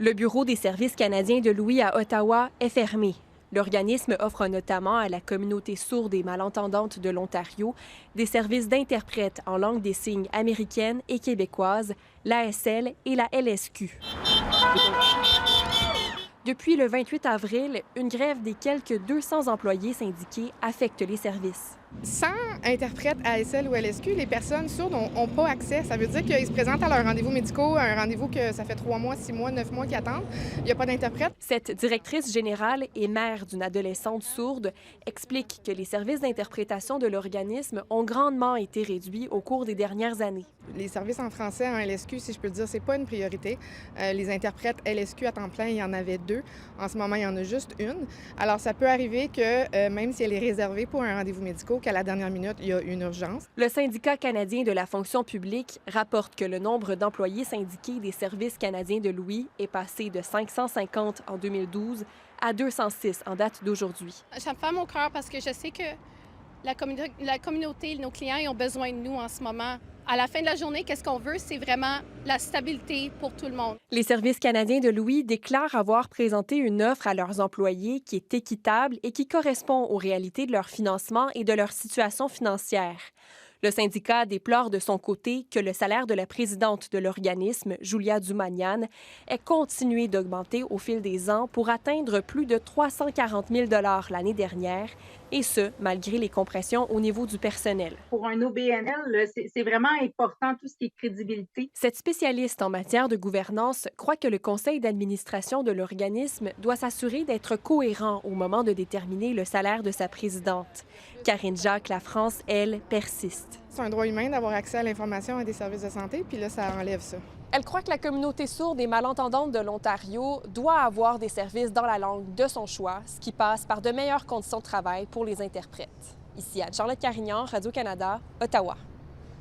Le bureau des services canadiens de l'ouïe à Ottawa est fermé. L'organisme offre notamment à la communauté sourde et malentendante de l'Ontario des services d'interprètes en langue des signes américaine et québécoise, l'ASL et la LSQ. Depuis le 28 avril, une grève des quelques 200 employés syndiqués affecte les services. Sans interprète ASL ou LSQ, les personnes sourdes n'ont pas accès. Ça veut dire qu'ils se présentent à leurs rendez-vous médicaux, un rendez-vous que ça fait 3 mois, 6 mois, 9 mois qu'ils attendent. Il n'y a pas d'interprète. Cette directrice générale et mère d'une adolescente sourde explique que les services d'interprétation de l'organisme ont grandement été réduits au cours des dernières années. Les services en français en LSQ, si je peux le dire, c'est pas une priorité. Les interprètes LSQ à temps plein, il y en avait 2. En ce moment, il y en a juste une. Alors, ça peut arriver que même si elle est réservée pour un rendez-vous médical, qu'à la dernière minute, il y a une urgence. Le syndicat canadien de la fonction publique rapporte que le nombre d'employés syndiqués des services canadiens de l'ouïe est passé de 550 en 2012 à 206 en date d'aujourd'hui. Ça me fait mon cœur parce que je sais que la communauté, nos clients, ils ont besoin de nous en ce moment. À la fin de la journée, qu'est-ce qu'on veut? C'est vraiment la stabilité pour tout le monde. Les services canadiens de l'ouïe déclarent avoir présenté une offre à leurs employés qui est équitable et qui correspond aux réalités de leur financement et de leur situation financière. Le syndicat déplore de son côté que le salaire de la présidente de l'organisme, Julia Dumanian, ait continué d'augmenter au fil des ans pour atteindre plus de 340 000 $ l'année dernière, et ce, malgré les compressions au niveau du personnel. Pour un OBNL, c'est vraiment important tout ce qui est crédibilité. Cette spécialiste en matière de gouvernance croit que le conseil d'administration de l'organisme doit s'assurer d'être cohérent au moment de déterminer le salaire de sa présidente. Karine Jacques, la France, elle, persiste. C'est un droit humain d'avoir accès à l'information et des services de santé, puis là, ça enlève ça. Elle croit que la communauté sourde et malentendante de l'Ontario doit avoir des services dans la langue de son choix, ce qui passe par de meilleures conditions de travail pour les interprètes. Ici Anne-Charlotte Carignan, Radio-Canada, Ottawa.